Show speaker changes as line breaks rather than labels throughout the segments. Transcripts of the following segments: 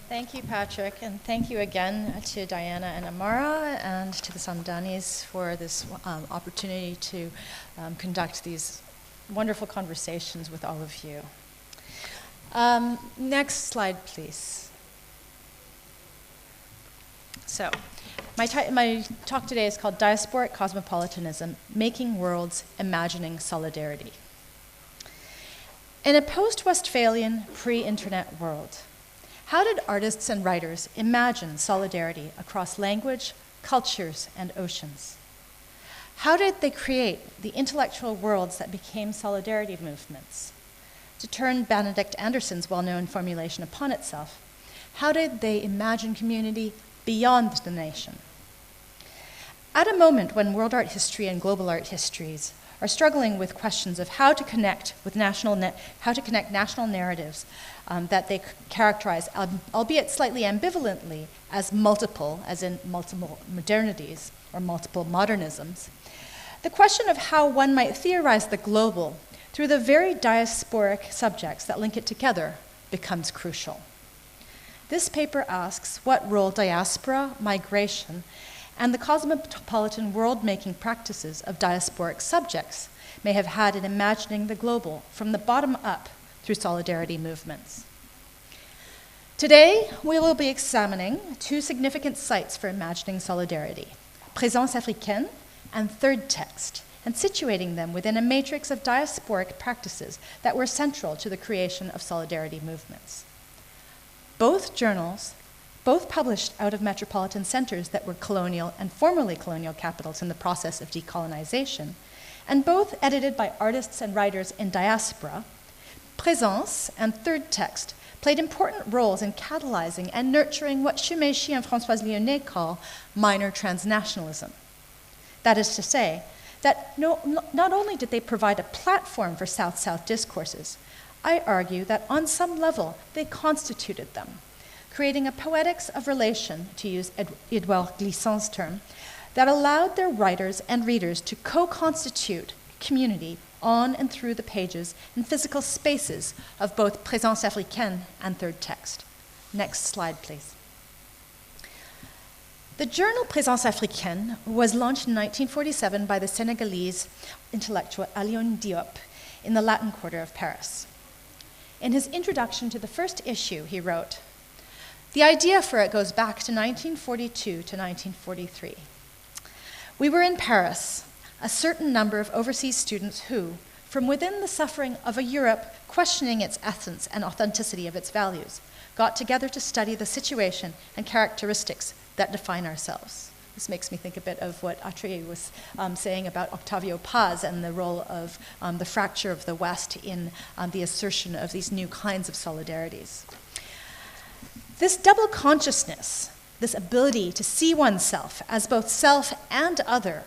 Thank you, Patrick, and thank you again to Diana and Amara and to the Samdanis for this opportunity to conduct these wonderful conversations with all of you. Next slide, please. So, my talk today is called Diasporic Cosmopolitanism, Making Worlds, Imagining Solidarity. In a post-Westphalian, pre-internet world, how did artists and writers imagine solidarity across language, cultures, and oceans? How did they create the intellectual worlds that became solidarity movements? To turn Benedict Anderson's well-known formulation upon itself, how did they imagine community beyond the nation? At a moment when world art history and global art histories are struggling with questions of how to connect with national narratives that they characterize, albeit slightly ambivalently, as multiple, as in multiple modernities or multiple modernisms, the question of how one might theorize the global through the very diasporic subjects that link it together becomes crucial. This paper asks what role diaspora, migration, and the cosmopolitan world-making practices of diasporic subjects may have had in imagining the global from the bottom up through solidarity movements. Today, we will be examining two significant sites for imagining solidarity, Présence Africaine and Third Text, and situating them within a matrix of diasporic practices that were central to the creation of solidarity movements. Both journals, both published out of metropolitan centers that were colonial and formerly colonial capitals in the process of decolonization, and both edited by artists and writers in diaspora, Présence and Third Text played important roles in catalyzing and nurturing what Shih and Lionnet call minor transnationalism. That is to say, that not only did they provide a platform for South-South discourses, I argue that on some level they constituted them, creating a poetics of relation, to use Edouard Glissant's term, that allowed their writers and readers to co-constitute community on and through the pages and physical spaces of both Présence Africaine and Third Text. Next slide, please. The journal Présence Africaine was launched in 1947 by the Senegalese intellectual Alioune Diop in the Latin Quarter of Paris. In his introduction to the first issue, he wrote, "The idea for it goes back to 1942 to 1943. We were in Paris, a certain number of overseas students who, from within the suffering of a Europe questioning its essence and authenticity of its values, got together to study the situation and characteristics that define ourselves." This makes me think a bit of what Atre was saying about Octavio Paz and the role of the fracture of the West in the assertion of these new kinds of solidarities. This double consciousness, this ability to see oneself as both self and other,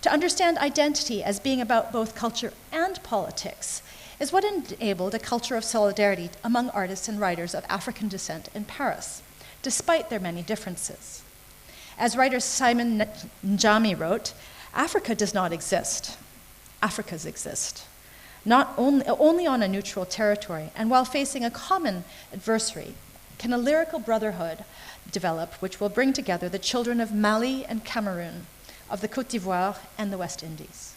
to understand identity as being about both culture and politics, is what enabled a culture of solidarity among artists and writers of African descent in Paris, despite their many differences. As writer Simon Njami wrote, Africa does not exist. Africas exist. Not only on a neutral territory, and while facing a common adversary, can a lyrical brotherhood develop which will bring together the children of Mali and Cameroon, of the Côte d'Ivoire and the West Indies.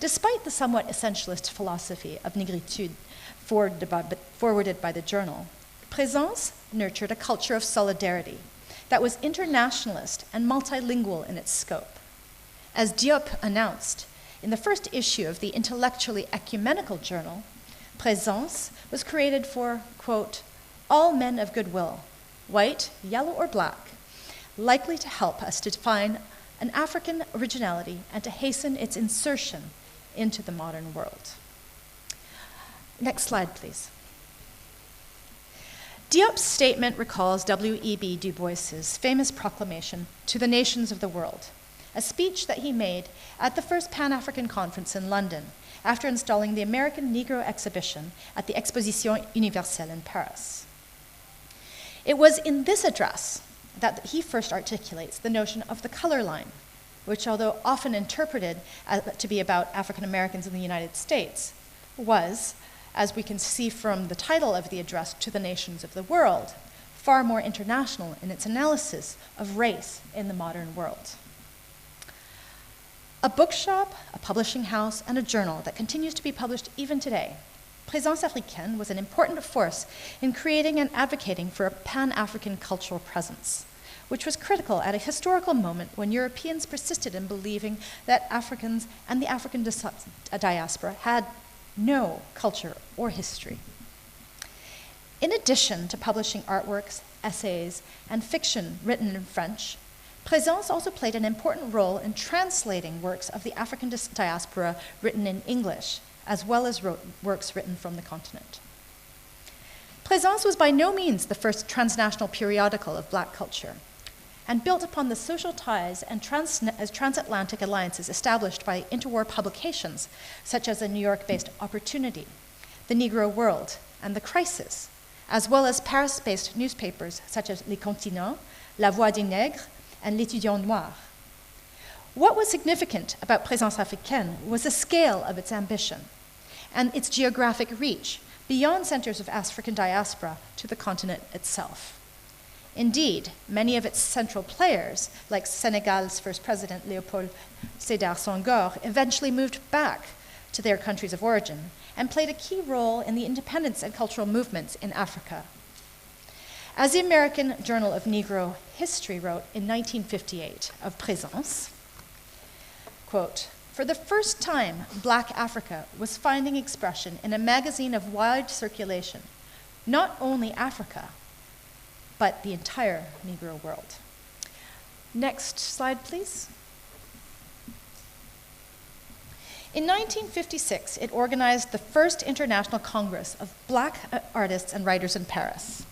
Despite the somewhat essentialist philosophy of négritude forwarded by the journal, Présence nurtured a culture of solidarity that was internationalist and multilingual in its scope. As Diop announced, in the first issue of the intellectually ecumenical journal, Présence was created for, quote, all men of goodwill, white, yellow, or black, likely to help us to define an African originality and to hasten its insertion into the modern world. Next slide, please. Diop's statement recalls W.E.B. Du Bois's famous proclamation to the nations of the world, a speech that he made at the first Pan-African conference in London after installing the American Negro exhibition at the Exposition Universelle in Paris. It was in this address that he first articulates the notion of the color line, which, although often interpreted to be about African Americans in the United States, was, as we can see from the title of the address, To the Nations of the World, far more international in its analysis of race in the modern world. A bookshop, a publishing house, and a journal that continues to be published even today, Présence Africaine was an important force in creating and advocating for a Pan-African cultural presence, which was critical at a historical moment when Europeans persisted in believing that Africans and the African diaspora had no culture or history. In addition to publishing artworks, essays, and fiction written in French, Présence also played an important role in translating works of the African diaspora written in English, as well as works written from the continent. Présence was by no means the first transnational periodical of Black culture, and built upon the social ties and transatlantic alliances established by interwar publications, such as the New York-based Opportunity, the Negro World, and the Crisis, as well as Paris-based newspapers such as Les Continents, La Voix des Nègres, and L'Étudiant Noir. What was significant about Présence Africaine was the scale of its ambition and its geographic reach beyond centers of African diaspora to the continent itself. Indeed, many of its central players, like Senegal's first president, Léopold Sédar Senghor, eventually moved back to their countries of origin and played a key role in the independence and cultural movements in Africa. As the American Journal of Negro History wrote in 1958 of Présence, quote, "For the first time, Black Africa was finding expression in a magazine of wide circulation, not only Africa, but the entire Negro world." Next slide, please. In 1956, it organized the first International Congress of Black artists and writers in Paris,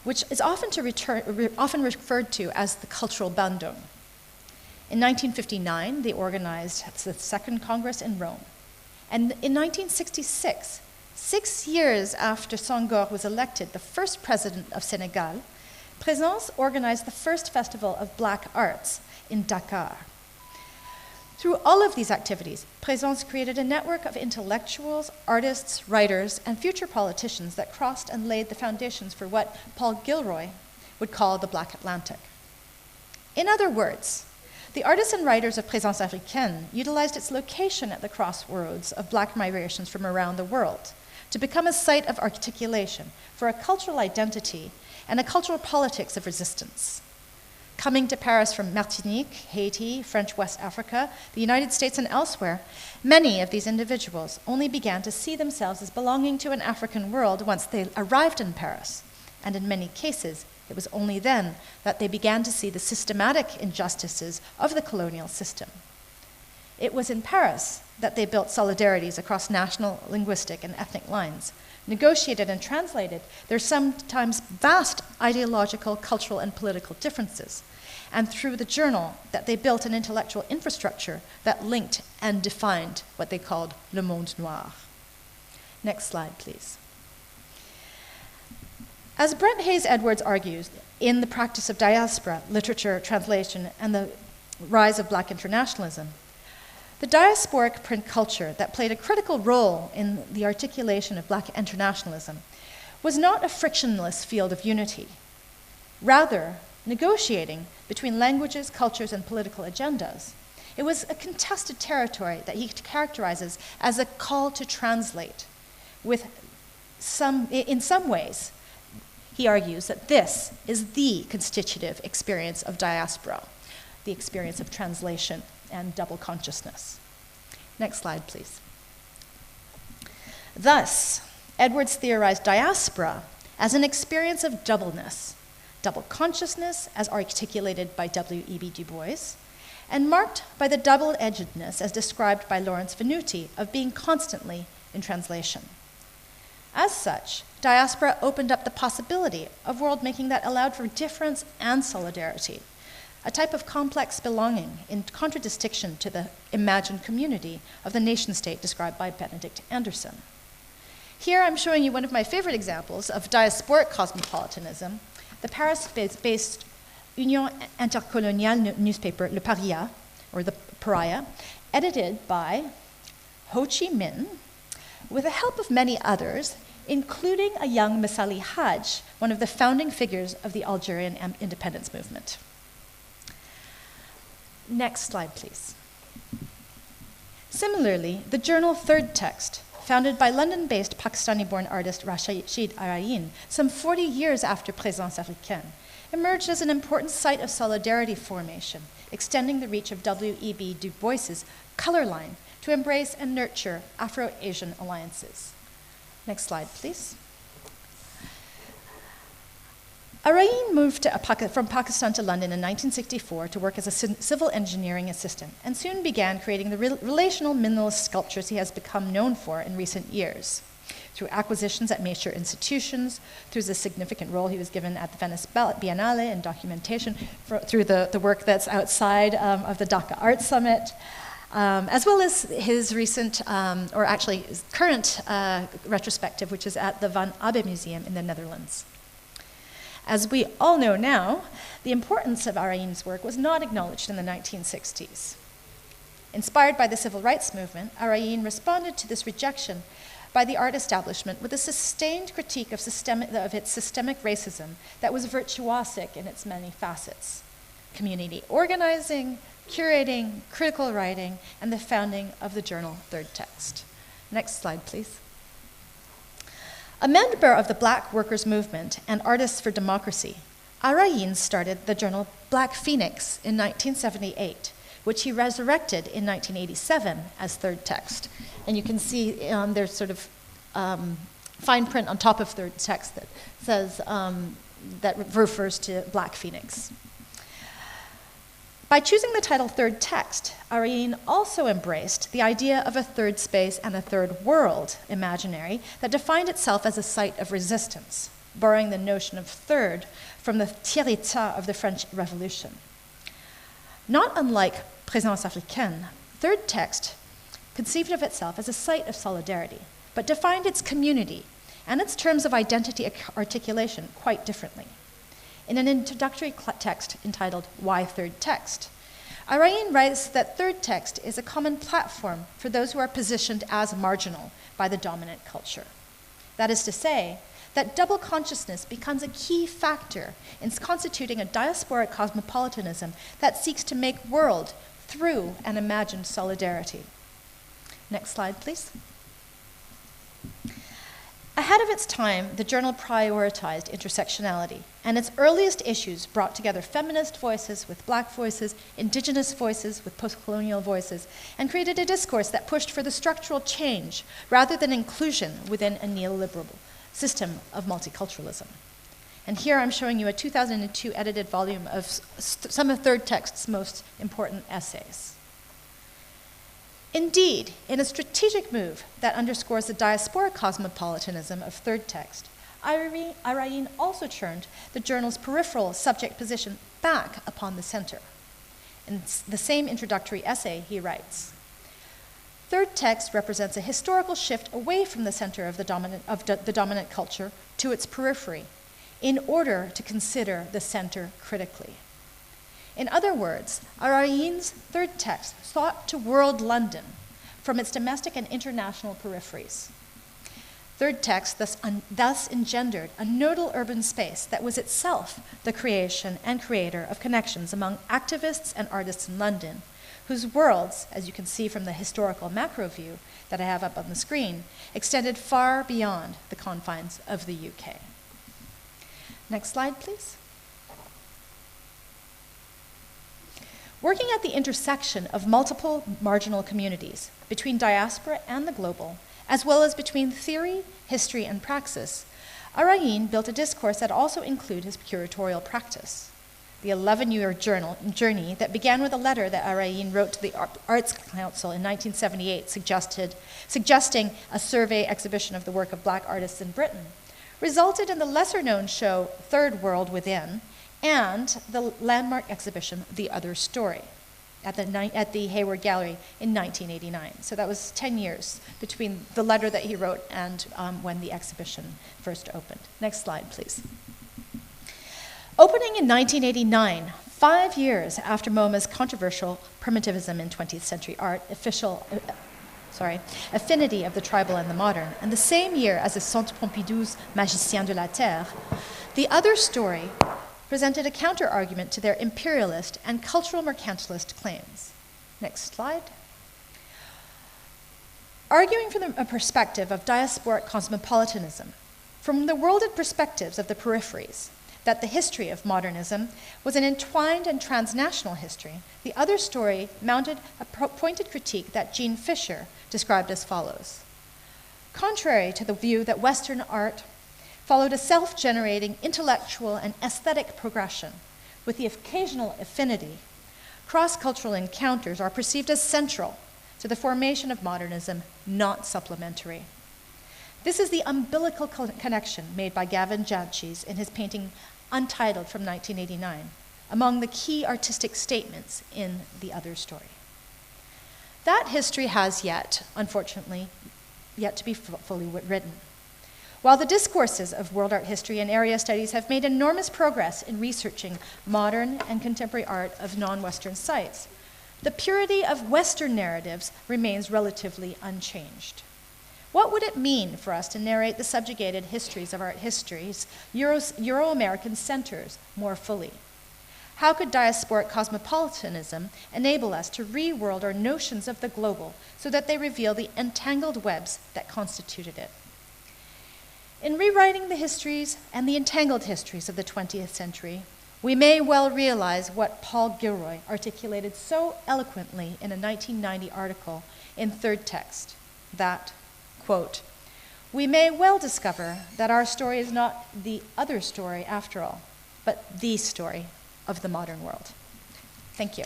which is often referred to as the Cultural Bandung. In 1959, they organized the Second Congress in Rome. And in 1966, 6 years after Senghor was elected the first president of Senegal, Présence organized the first Festival of Black Arts in Dhaka. Through all of these activities, Présence created a network of intellectuals, artists, writers, and future politicians that crossed and laid the foundations for what Paul Gilroy would call the Black Atlantic. In other words, the artists and writers of Présence Africaine utilized its location at the crossroads of Black migrations from around the world to become a site of articulation for a cultural identity and a cultural politics of resistance. Coming to Paris from Martinique, Haiti, French West Africa, the United States, and elsewhere, many of these individuals only began to see themselves as belonging to an African world once they arrived in Paris. And in many cases, it was only then that they began to see the systematic injustices of the colonial system. It was in Paris that they built solidarities across national, linguistic, and ethnic lines, negotiated and translated their sometimes vast ideological, cultural, and political differences, and through the journal that they built an intellectual infrastructure that linked and defined what they called le monde noir. Next slide, please. As Brent Hayes Edwards argues in The Practice of Diaspora, Literature, Translation, and the Rise of Black Internationalism, the diasporic print culture that played a critical role in the articulation of Black internationalism was not a frictionless field of unity. Rather, negotiating between languages, cultures, and political agendas, it was a contested territory that he characterizes as a call to translate. In some ways, he argues that this is the constitutive experience of diaspora, the experience of translation and double consciousness. Next slide, please. Thus, Edwards theorized diaspora as an experience of doubleness, double consciousness as articulated by W.E.B. Du Bois, and marked by the double-edgedness as described by Lawrence Venuti of being constantly in translation. As such, diaspora opened up the possibility of world-making that allowed for difference and solidarity, a type of complex belonging in contradistinction to the imagined community of the nation-state described by Benedict Anderson. Here I'm showing you one of my favorite examples of diasporic cosmopolitanism, the Paris-based Union Intercoloniale newspaper Le Paria, or the Pariah, edited by Ho Chi Minh, with the help of many others, including a young Messali Hadj, one of the founding figures of the Algerian independence movement. Next slide, please. Similarly, the journal Third Text, founded by London-based Pakistani-born artist Rasheed Araeen some 40 years after Présence Africaine, emerged as an important site of solidarity formation, extending the reach of W.E.B. Du Bois's color line to embrace and nurture Afro-Asian alliances. Next slide, please. Araeen moved from Pakistan to London in 1964 to work as a civil engineering assistant, and soon began creating the relational minimalist sculptures he has become known for in recent years, through acquisitions at major institutions, through the significant role he was given at the Venice Biennale in documentation, through the work that's outside of the Dhaka Art Summit, as well as his recent, or actually his current retrospective, which is at the Van Abbe Museum in the Netherlands. As we all know now, the importance of Araeen's work was not acknowledged in the 1960s. Inspired by the civil rights movement, Araeen responded to this rejection by the art establishment with a sustained critique of its systemic racism that was virtuosic in its many facets: community organizing, curating, critical writing, and the founding of the journal Third Text. Next slide, please. A member of the Black Workers' Movement and Artists for Democracy, Araeen started the journal Black Phoenix in 1978, which he resurrected in 1987 as Third Text. And you can see there's sort of fine print on top of Third Text that says, that refers to Black Phoenix. By choosing the title Third Text, Araeen also embraced the idea of a third space and a third world imaginary that defined itself as a site of resistance, borrowing the notion of third from the tiers-état of the French Revolution. Not unlike Présence Africaine, Third Text conceived of itself as a site of solidarity, but defined its community and its terms of identity articulation quite differently. In an introductory text entitled Why Third Text, Araeen writes that Third Text is a common platform for those who are positioned as marginal by the dominant culture. That is to say, that double consciousness becomes a key factor in constituting a diasporic cosmopolitanism that seeks to make world through an imagined solidarity. Next slide, please. Ahead of its time, the journal prioritized intersectionality, and its earliest issues brought together feminist voices with Black voices, indigenous voices with post-colonial voices, and created a discourse that pushed for the structural change rather than inclusion within a neoliberal system of multiculturalism. And here I'm showing you a 2002 edited volume of some of Third Text's most important essays. Indeed, in a strategic move that underscores the diasporic cosmopolitanism of Third Text, Araeen also turned the journal's peripheral subject position back upon the center. In the same introductory essay, he writes, Third Text represents a historical shift away from the center of the dominant culture to its periphery, in order to consider the center critically. In other words, Araeen's Third Text sought to world London from its domestic and international peripheries. Third Text thus engendered a nodal urban space that was itself the creation and creator of connections among activists and artists in London, whose worlds, as you can see from the historical macro view that I have up on the screen, extended far beyond the confines of the UK. Next slide, please. Working at the intersection of multiple marginal communities, between diaspora and the global, as well as between theory, history, and praxis, Araeen built a discourse that also included his curatorial practice. The 11-year journey that began with a letter that Araeen wrote to the Arts Council in 1978 suggesting a survey exhibition of the work of Black artists in Britain, resulted in the lesser-known show Third World Within, and the landmark exhibition, The Other Story, at the Hayward Gallery in 1989. So that was 10 years between the letter that he wrote and when the exhibition first opened. Next slide, please. Opening in 1989, 5 years after MoMA's controversial Primitivism in 20th Century Art affinity of the tribal and the modern, and the same year as the Centre Pompidou's Magicien de la Terre, the other story presented a counter-argument to their imperialist and cultural mercantilist claims. Next slide. Arguing from a perspective of diasporic cosmopolitanism, from the worlded perspectives of the peripheries, that the history of modernism was an entwined and transnational history, the other story mounted a pointed critique that Jean Fisher described as follows. Contrary to the view that Western art followed a self-generating intellectual and aesthetic progression, with the occasional affinity, cross-cultural encounters are perceived as central to the formation of modernism, not supplementary. This is the umbilical connection made by Gavin Jantjes in his painting Untitled from 1989, among the key artistic statements in the other story. That history has yet, unfortunately, yet to be fully written. While the discourses of world art history and area studies have made enormous progress in researching modern and contemporary art of non-Western sites, the purity of Western narratives remains relatively unchanged. What would it mean for us to narrate the subjugated histories of art histories, Euro-American centers, more fully? How could diasporic cosmopolitanism enable us to re-world our notions of the global so that they reveal the entangled webs that constituted it? In rewriting the histories and the entangled histories of the 20th century, we may well realize what Paul Gilroy articulated so eloquently in a 1990 article in Third Text, that, quote, "We may well discover that our story is not the other story after all, but the story of the modern world." Thank you.